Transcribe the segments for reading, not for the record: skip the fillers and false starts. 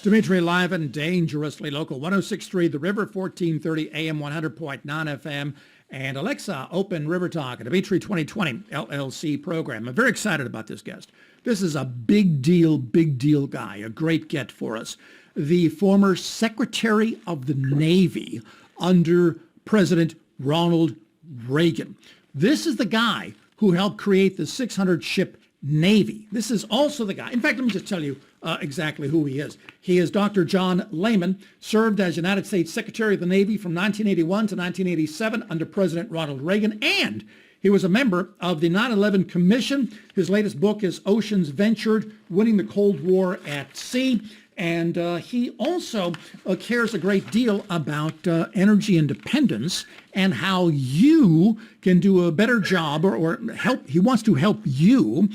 Dimitri live and dangerously local, 106.3 The River, 1430 AM, 100.9 FM. And Alexa, Open River Talk, a Dimitri 2020 LLC program. I'm very excited about this guest. This is a big deal guy, a great get for us. The former Secretary of the Navy under President Ronald Reagan. This is the guy who helped create the 600-ship Navy. This is also the guy. In fact, let me just tell you exactly who he is. He is Dr. John Lehman, served as United States Secretary of the Navy from 1981 to 1987 under President Ronald Reagan, and he was a member of the 9/11 Commission. His latest book is Oceans Ventured, Winning the Cold War at Sea. And he also cares a great deal about energy independence and how you can do a better job or help. He wants to help you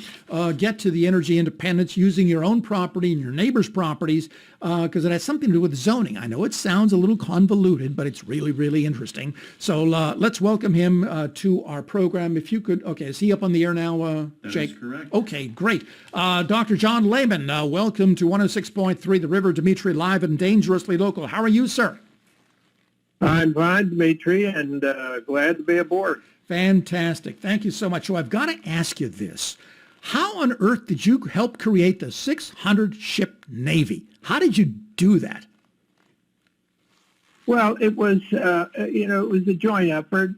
get to the energy independence using your own property and your neighbor's properties because it has something to do with zoning. I know it sounds a little convoluted, but it's really, really interesting. So let's welcome him to our program. If you could, okay, is he up on the air now, Jake? That is correct. Okay, great. Dr. John Lehman, welcome to 106.3 The River, Dimitri, live and dangerously local. How are you, sir? I'm fine, Dimitri, and glad to be aboard. Fantastic. Thank you so much. So I've got to ask you this. How on earth did you help create the 600-ship Navy? How did you do that? Well, it was, it was a joint effort.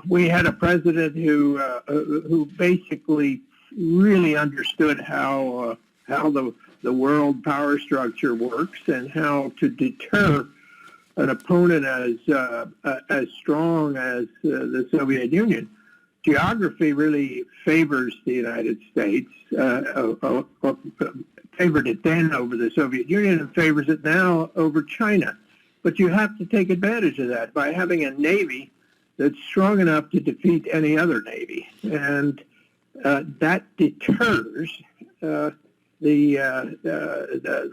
We had a president who basically really understood how the world power structure works and how to deter an opponent as strong as the Soviet Union. Geography really favors the United States, favored it then over the Soviet Union and favors it now over China. But you have to take advantage of that by having a Navy that's strong enough to defeat any other Navy. And that deters the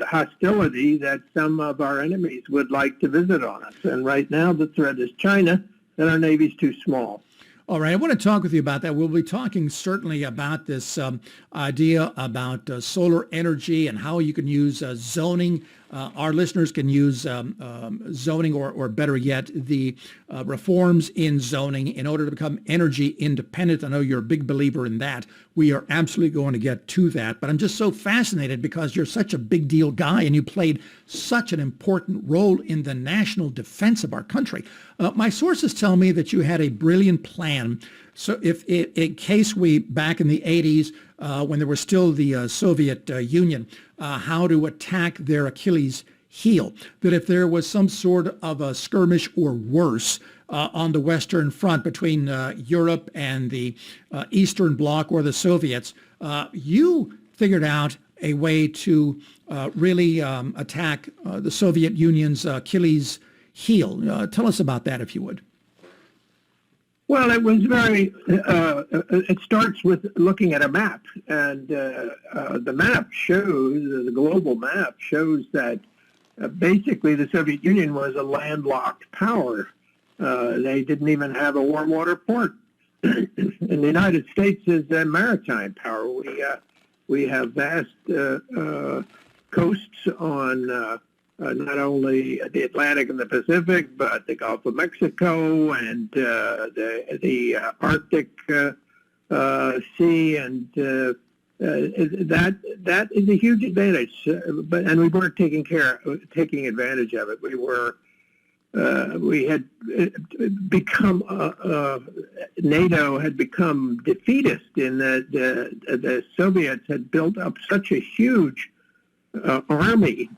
hostility that some of our enemies would like to visit on us. And right now the threat is China, and our Navy's too small. All right, I want to talk with you about that. We'll be talking certainly about this idea about solar energy and how you can use zoning. Our listeners can use zoning or better yet, the reforms in zoning in order to become energy independent. I know you're a big believer in that. We are absolutely going to get to that. But I'm just so fascinated because you're such a big deal guy and you played such an important role in the national defense of our country. My sources tell me that you had a brilliant plan. So if in case we, back in the 80s, when there was still the Soviet Union, how to attack their Achilles heel, that if there was some sort of a skirmish or worse on the Western Front between Europe and the Eastern Bloc or the Soviets, you figured out a way to really attack the Soviet Union's Achilles heel. Tell us about that, if you would. Well, it was very, it starts with looking at a map, and the map shows, the global map shows that basically the Soviet Union was a landlocked power. They didn't even have a warm water port. And the United States is a maritime power. We have vast coasts on not only the Atlantic and the Pacific, but the Gulf of Mexico and the Arctic Sea, and that is a huge advantage. And we weren't taking advantage of it. We had become NATO had become defeatist in that the Soviets had built up such a huge army.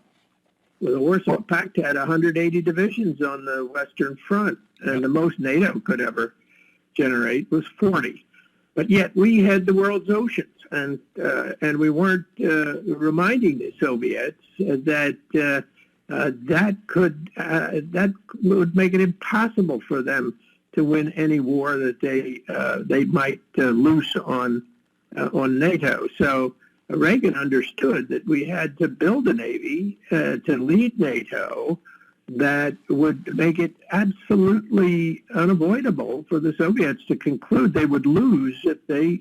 Well, the Warsaw Pact had 180 divisions on the Western Front, and the most NATO could ever generate was 40. But yet we had the world's oceans, and we weren't reminding the Soviets that that would make it impossible for them to win any war that they might loose on NATO. So Reagan understood that we had to build a Navy to lead NATO that would make it absolutely unavoidable for the Soviets to conclude they would lose if they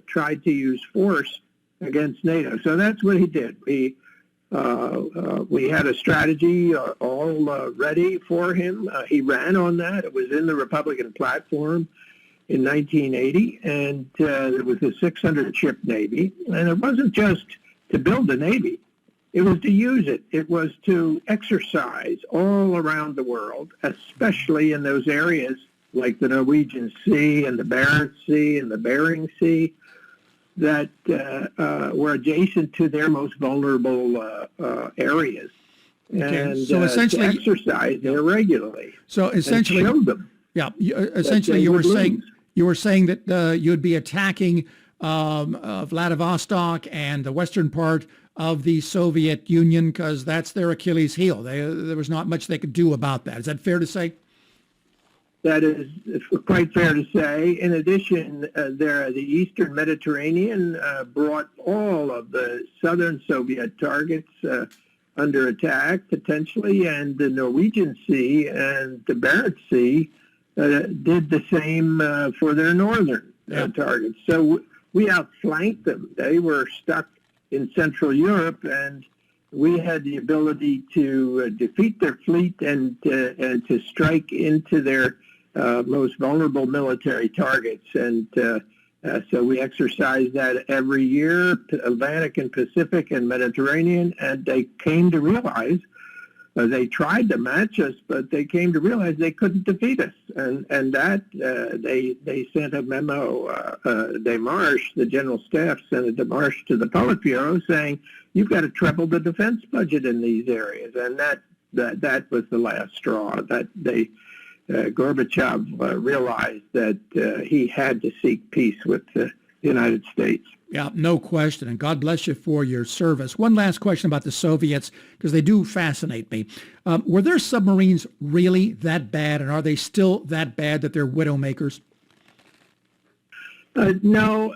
tried to use force against NATO. So that's what he did. We had a strategy all ready for him. He ran on that. It was in the Republican platform in 1980, and it was a 600-ship Navy. And it wasn't just to build a Navy. It was to use it. It was to exercise all around the world, especially in those areas like the Norwegian Sea and the Barents Sea and the Bering Sea that were adjacent to their most vulnerable areas. Okay. And So essentially, to exercise there regularly. So essentially, and showed them essentially, you were saying that you'd be attacking Vladivostok and the western part of the Soviet Union because that's their Achilles heel. There was not much they could do about that. Is that fair to say? That is quite fair to say. In addition, the Eastern Mediterranean brought all of the southern Soviet targets under attack, potentially, and the Norwegian Sea and the Barents Sea did the same for their northern targets. So we outflanked them. They were stuck in Central Europe, and we had the ability to defeat their fleet and to strike into their most vulnerable military targets. And so we exercised that every year, Atlantic and Pacific and Mediterranean, and they came to realize, they tried to match us, but they came to realize they couldn't defeat us. And that they sent a memo, Demarche, the General Staff sent a Demarche to the Politburo saying, you've got to treble the defense budget in these areas. And that was the last straw, that Gorbachev realized that he had to seek peace with the United States. Yeah, no question. And God bless you for your service. One last question about the Soviets, because they do fascinate me. Were their submarines really that bad, and are they still that bad that they're widowmakers? No,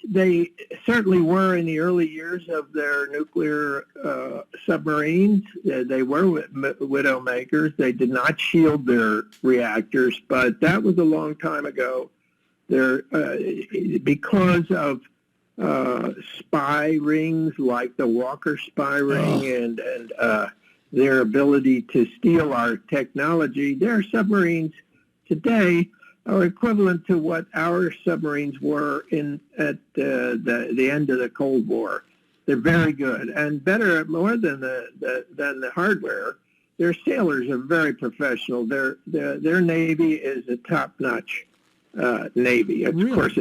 they certainly were in the early years of their nuclear submarines. They were widowmakers. They did not shield their reactors, but that was a long time ago. Because of spy rings like the Walker spy ring and their ability to steal our technology, their submarines today are equivalent to what our submarines were at the end of the Cold War. They're very good and better, more than the hardware. Their sailors are very professional. Their Navy is a top-notch Navy. Of course,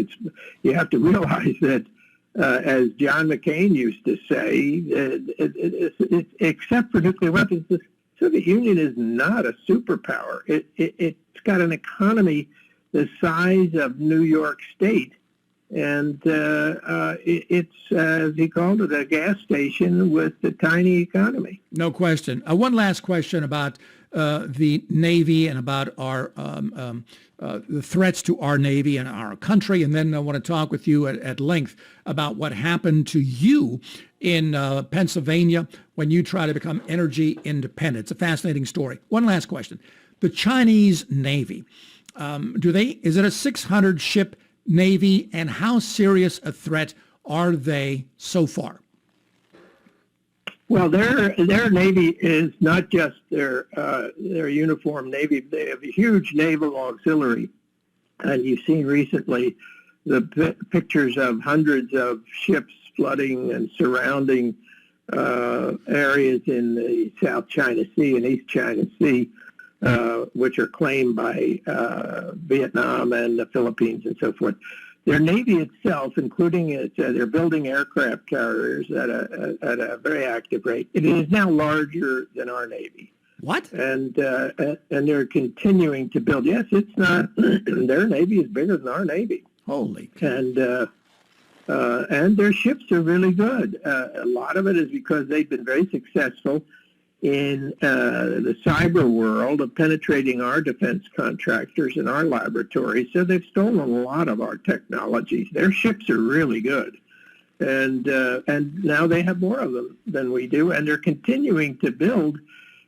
you have to realize that, as John McCain used to say, except for nuclear weapons, the Soviet Union is not a superpower. It's got an economy the size of New York State, and it's, as he called it, a gas station with a tiny economy. No question. One last question about the Navy and about our the threats to our Navy and our country, and then I want to talk with you at length about what happened to you in Pennsylvania when you try to become energy independent. It's a fascinating story. One last question. The Chinese Navy, is it a 600 ship Navy, and how serious a threat are they so far? Well, their Navy is not just their uniform Navy. They have a huge naval auxiliary. And you've seen recently the pictures of hundreds of ships flooding and surrounding areas in the South China Sea and East China Sea, which are claimed by Vietnam and the Philippines and so forth. Their Navy itself, including they're building aircraft carriers at a very active rate. It is now larger than our Navy. What? And they're continuing to build. Yes, it's not. Their Navy is bigger than our Navy. Holy. And their ships are really good. A lot of it is because they've been very successful in the cyber world of penetrating our defense contractors and our laboratories. So they've stolen a lot of our technologies. Their ships are really good. And now they have more of them than we do. And they're continuing to build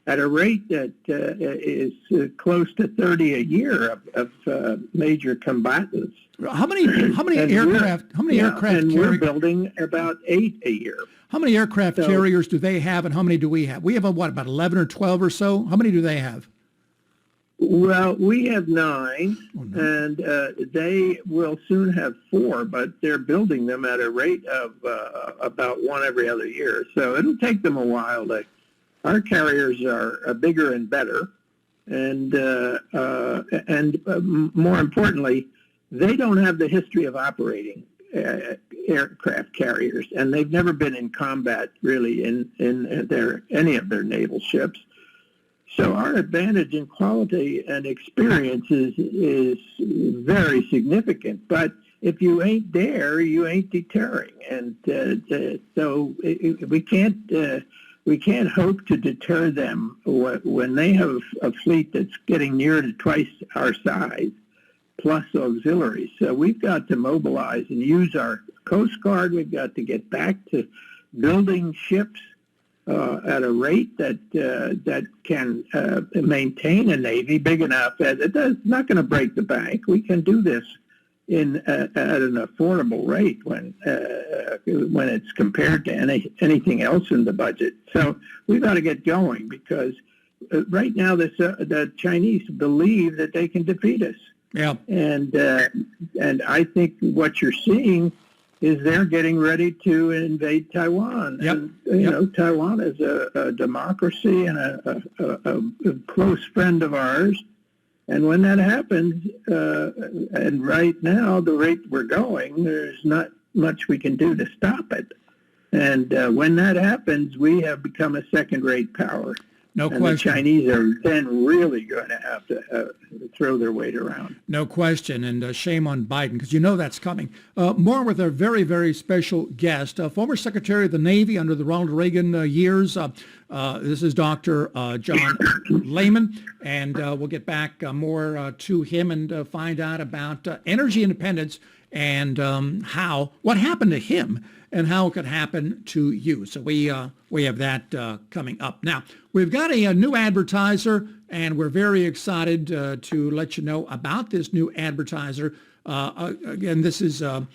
at a rate that is close to 30 a year of major combatants. How many aircraft? How many aircraft? And we're building about 8 a year. How many aircraft So- carriers do they have, and how many do we have? We have, about 11 or 12 or so? How many do they have? Well, we have 9, and they will soon have 4, but they're building them at a rate of about 1 every other year. So it'll take them a while. Our carriers are bigger and better, and more importantly, they don't have the history of operating aircraft carriers, and they've never been in combat really in any of their naval ships. So our advantage in quality and experience is very significant. But if you ain't there, you ain't deterring, and so we can't hope to deter them when they have a fleet that's getting near to twice our size, plus auxiliaries. So we've got to mobilize and use our Coast Guard. We've got to get back to building ships at a rate that can maintain a Navy big enough that it's not going to break the bank. We can do this at an affordable rate when it's compared to anything else in the budget. So we've got to get going because right now the Chinese believe that they can defeat us. Yeah. And I think what you're seeing is they're getting ready to invade Taiwan. Yep. And, you know, Taiwan is a democracy and a close friend of ours. And when that happens, and right now, the rate we're going, there's not much we can do to stop it. And when that happens, we have become a second-rate power. No and question. The Chinese are then really going to have to throw their weight around. No question, and shame on Biden, because you know that's coming. More with our very, very special guest, former Secretary of the Navy under the Ronald Reagan years. This is Dr. John Lehman, and we'll get back more to him and find out about energy independence and what happened to him and how it could happen to you. So we have that coming up. Now, we've got a new advertiser, and we're very excited to let you know about this new advertiser. Again, this is a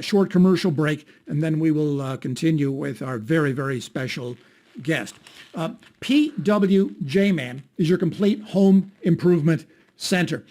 short commercial break, and then we will continue with our very, very special guest. PWJ Man is your complete home improvement center.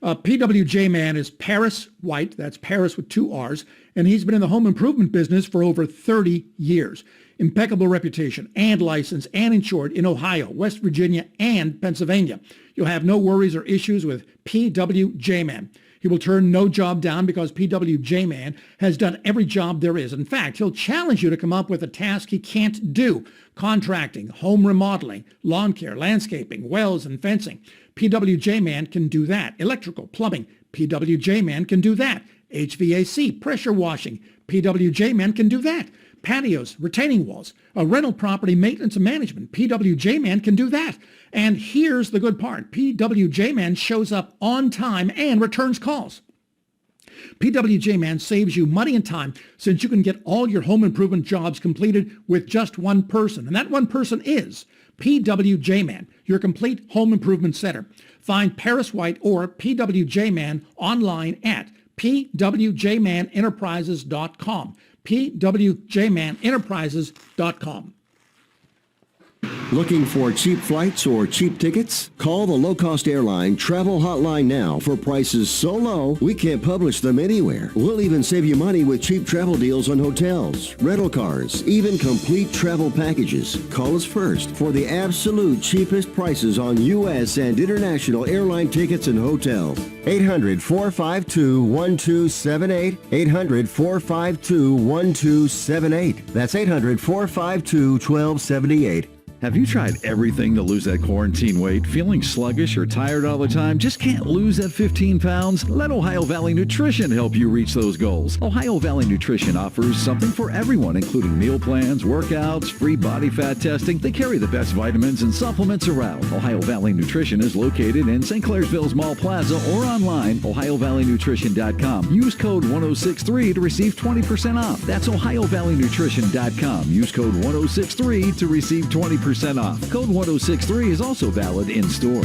PWJ Man is Paris White, that's Paris with 2 R's, and he's been in the home improvement business for over 30 years. Impeccable reputation and license and insured in Ohio, West Virginia, and Pennsylvania. You'll have no worries or issues with PWJ Man. He will turn no job down because PWJ Man has done every job there is. In fact, he'll challenge you to come up with a task he can't do. Contracting, home remodeling, lawn care, landscaping, wells, and fencing. PWJ Man can do that. Electrical, plumbing. PWJ Man can do that. HVAC, pressure washing. PWJ Man can do that. Patios, retaining walls, a rental property maintenance and management. PWJ Man can do that. And here's the good part. PWJ Man shows up on time and returns calls. PWJ Man saves you money and time since you can get all your home improvement jobs completed with just one person. And that one person is PWJ Man, your complete home improvement center. Find Paris White or PWJ Man online at pwjmanenterprises.com. pwjmanenterprises.com. Looking for cheap flights or cheap tickets? Call the low-cost airline travel hotline now for prices so low we can't publish them anywhere. We'll even save you money with cheap travel deals on hotels, rental cars, even complete travel packages. Call us first for the absolute cheapest prices on U.S. and international airline tickets and hotels. 800-452-1278. 800-452-1278. That's 800-452-1278. Have you tried everything to lose that quarantine weight? Feeling sluggish or tired all the time? Just can't lose that 15 pounds? Let Ohio Valley Nutrition help you reach those goals. Ohio Valley Nutrition offers something for everyone, including meal plans, workouts, free body fat testing. They carry the best vitamins and supplements around. Ohio Valley Nutrition is located in St. Clairsville's Mall Plaza or online, ohiovalleynutrition.com. Use code 1063 to receive 20% off. That's ohiovalleynutrition.com. Use code 1063 to receive 20% off. Code 1063 is also valid in store.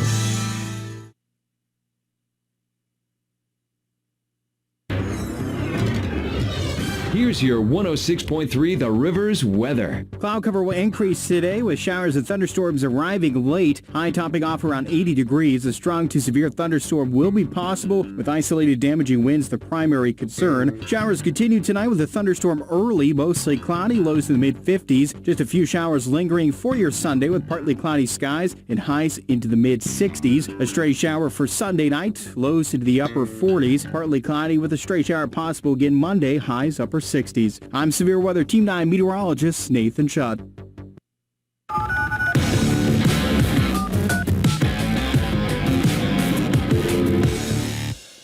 Here's your 106.3 The River's weather. Cloud cover will increase today with showers and thunderstorms arriving late. High topping off around 80 degrees. A strong to severe thunderstorm will be possible with isolated damaging winds the primary concern. Showers continue tonight with a thunderstorm early, mostly cloudy, lows in the mid-50s. Just a few showers lingering for your Sunday with partly cloudy skies and highs into the mid-60s. A stray shower for Sunday night, lows into the upper 40s. Partly cloudy with a stray shower possible again Monday, highs upper 60s. I'm Severe Weather Team 9 meteorologist Nathan Shutt.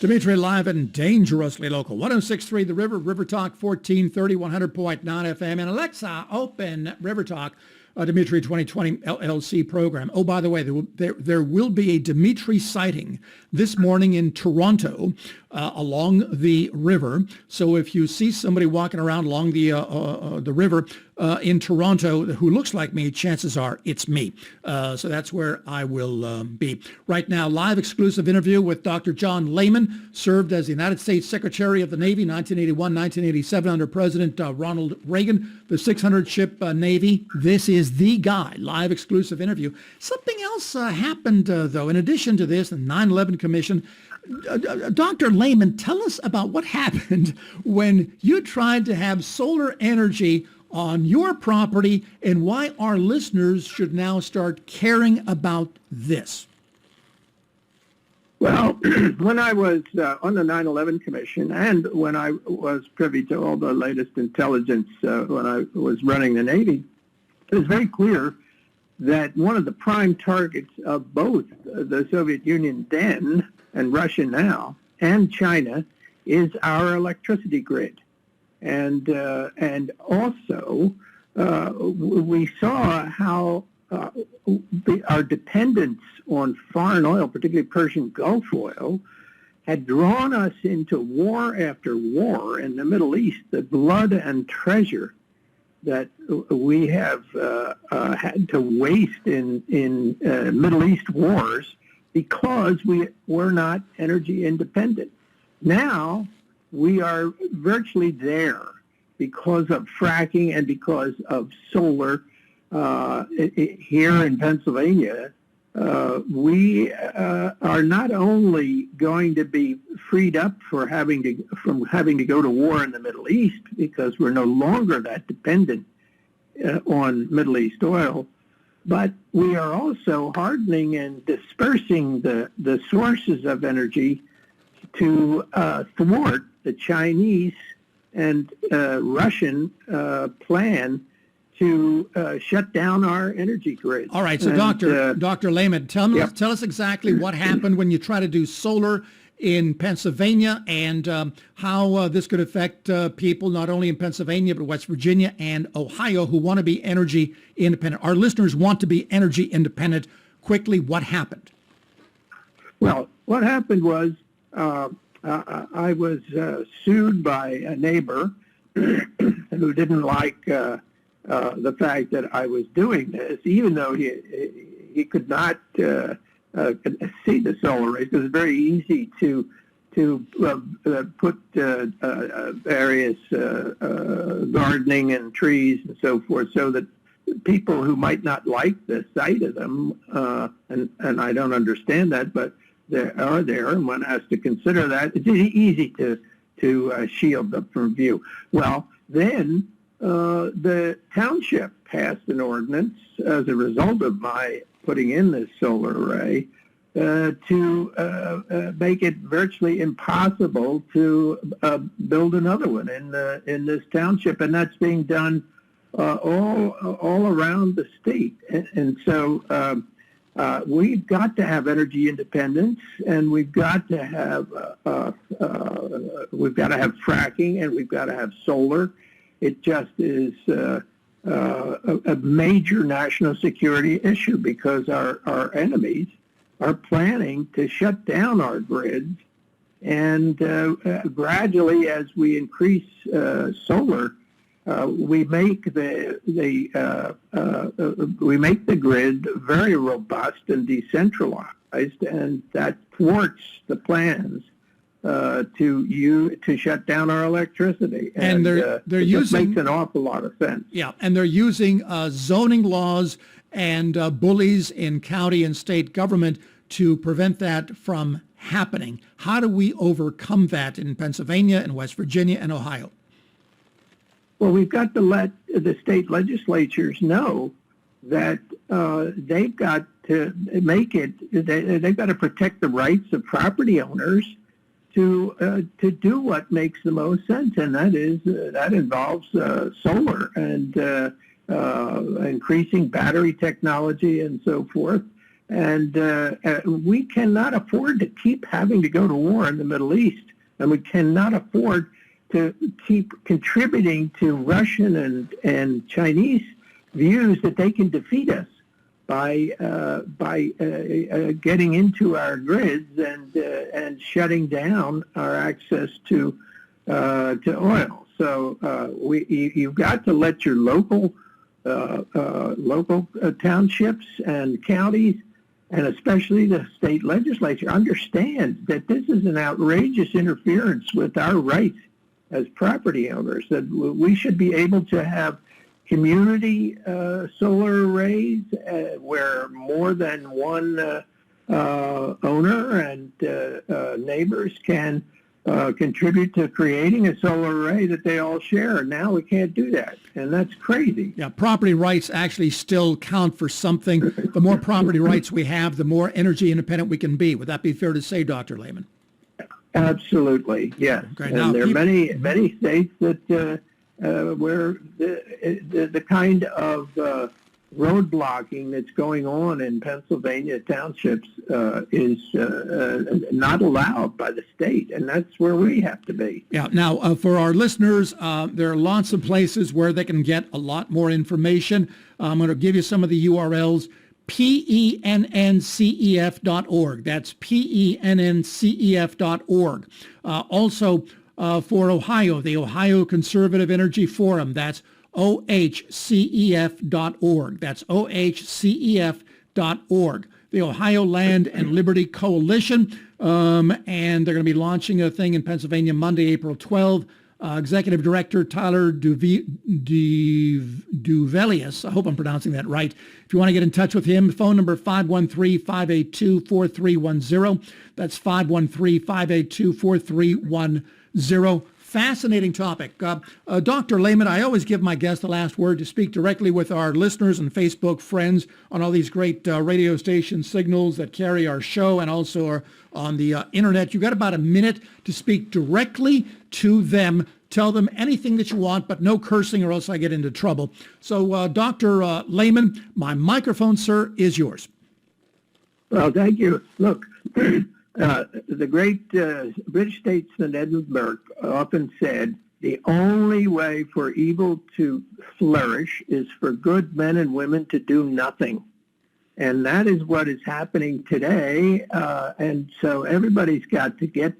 Dimitri live and dangerously local. 106.3 The River, River Talk 1430, 100.9 FM, and Alexa, open River Talk. Dimitri 2020 LLC program. Oh, by the way, there will be a Dimitri sighting this morning in Toronto along the river. So if you see somebody walking around along the river in Toronto who looks like me, chances are it's me. So that's where I will be. Right now, live exclusive interview with Dr. John Lehman, served as the United States Secretary of the Navy 1981-1987 under President Ronald Reagan, the 600-ship Navy. This is the guy. Live exclusive interview. Something else happened, though, in addition to this, the 9/11 Commission. Dr. Lehman, tell us about what happened when you tried to have solar energy on your property and why our listeners should now start caring about this. Well, when I was on the 9/11 Commission and when I was privy to all the latest intelligence when I was running the Navy, it was very clear that one of the prime targets of both the Soviet Union then and Russia now and China is our electricity grid. And also we saw how our dependence on foreign oil, particularly Persian Gulf oil, had drawn us into war after war in the Middle East. The blood and treasure that we have had to waste in Middle East wars because we were not energy independent. Now we are virtually there because of fracking and because of solar. Here in Pennsylvania, we are not only going to be freed up from having to go to war in the Middle East because we're no longer that dependent on Middle East oil, but we are also hardening and dispersing the sources of energy to thwart the Chinese and Russian plan to shut down our energy grid. All right, so Dr. Lehman, tell us exactly what happened when you try to do solar in Pennsylvania and how this could affect people not only in Pennsylvania but West Virginia and Ohio who want to be energy independent. Our listeners want to be energy independent. Quickly, what happened? Well, what happened was I was sued by a neighbor who didn't like the fact that I was doing this, even though he could not see the solar rays. It was very easy to put various gardening and trees and so forth, so that people who might not like the sight of them, and I don't understand that, but they are there, and one has to consider that. It's easy to shield them from view. Well, then the township passed an ordinance as a result of my putting in this solar array to make it virtually impossible to build another one in this township, and that's being done all around the state. And so we've got to have energy independence, and we've got to have fracking, and we've got to have solar. It just is a major national security issue because our enemies are planning to shut down our grids, and gradually, as we increase solar, we make the grid very robust and decentralized, and that thwarts the plans to shut down our electricity. And they're it just using makes an awful lot of sense. Yeah, and they're using zoning laws and bullies in county and state government to prevent that from happening. How do we overcome that in Pennsylvania and West Virginia and Ohio? Well, we've got to let the state legislatures know that they've got to make it. They've got to protect the rights of property owners to do what makes the most sense, and that involves solar and increasing battery technology and so forth. And we cannot afford to keep having to go to war in the Middle East, and we cannot afford to keep contributing to Russian and Chinese views that they can defeat us by getting into our grids and shutting down our access to oil. So you've got to let your local townships and counties, and especially the state legislature, understand that this is an outrageous interference with our rights as property owners, that we should be able to have community solar arrays where more than one owner and neighbors can contribute to creating a solar array that they all share. And now we can't do that, and that's crazy. Yeah, property rights actually still count for something. The more property rights we have, the more energy independent we can be. Would that be fair to say, Dr. Lehman? Absolutely, yes. Okay, and now there are many states that where the kind of road blocking that's going on in Pennsylvania townships is not allowed by the state, and that's where we have to be. Yeah. Now, for our listeners, there are lots of places where they can get a lot more information. I'm going to give you some of the URLs. PENNCEF.org. That's PENNCEF.org. Also, for Ohio, the Ohio Conservative Energy Forum. That's OHCEF.org. That's OHCEF.org. The Ohio Land and Liberty Coalition, and they're going to be launching a thing in Pennsylvania Monday, April 12th. Executive Director Tyler Duvelius, I hope I'm pronouncing that right. If you want to get in touch with him, phone number 513-582-4310. That's 513-582-4310. Fascinating topic. Dr. Lehman, I always give my guests the last word to speak directly with our listeners and Facebook friends on all these great radio station signals that carry our show and also are on the internet. You've got about a minute to speak directly to them. Tell them anything that you want, but no cursing or else I get into trouble. So, Dr. Lehman, my microphone, sir, is yours. Well, thank you. Look, the great British statesman Edmund Burke often said, the only way for evil to flourish is for good men and women to do nothing. And that is what is happening today. And so everybody's got to get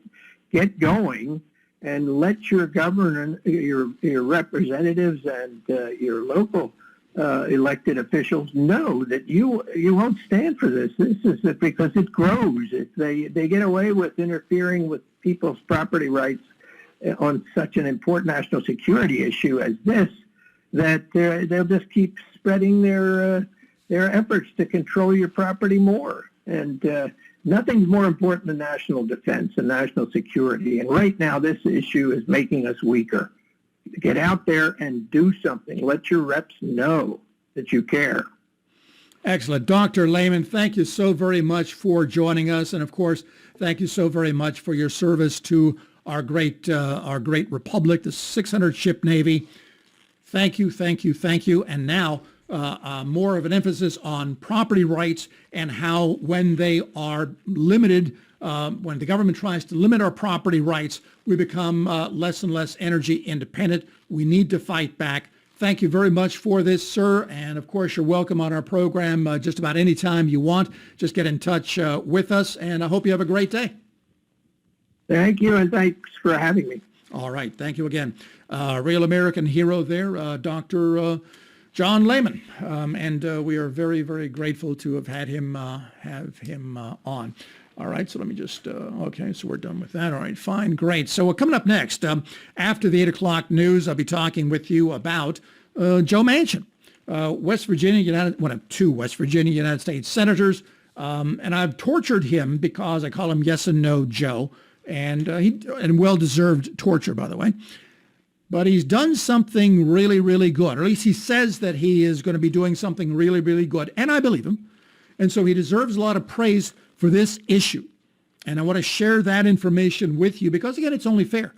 going and let your governor, your representatives and your local elected officials know that you won't stand for this. This is because it grows. If they get away with interfering with people's property rights on such an important national security issue as this, that they'll just keep spreading their efforts to control your property more. And nothing's more important than national defense and national security. And right now, this issue is making us weaker. Get out there and do something. Let your reps know that you care. Excellent. Dr. Lehman, thank you so very much for joining us. And of course, thank you so very much for your service to our great republic, the 600-ship Navy. Thank you, thank you, thank you. And now more of an emphasis on property rights and how when they are limited, when the government tries to limit our property rights, we become less and less energy independent. We need to fight back. Thank you very much for this, sir. And of course, you're welcome on our program just about any time you want. Just get in touch with us, and I hope you have a great day. Thank you, and thanks for having me. All right. Thank you again. Real American hero there, Dr. John Lehman. And we are very, very grateful to have had him on. All right, so let me just, okay, so we're done with that. All right, fine, great. So coming up next, after the 8 o'clock news, I'll be talking with you about Joe Manchin, West Virginia, one of two West Virginia United States senators. And I've tortured him because I call him Yes and No Joe, and well-deserved torture, by the way. But he's done something really, really good, or at least he says that he is going to be doing something really, really good, and I believe him. And so he deserves a lot of praise for this issue. And I want to share that information with you because, again, it's only fair.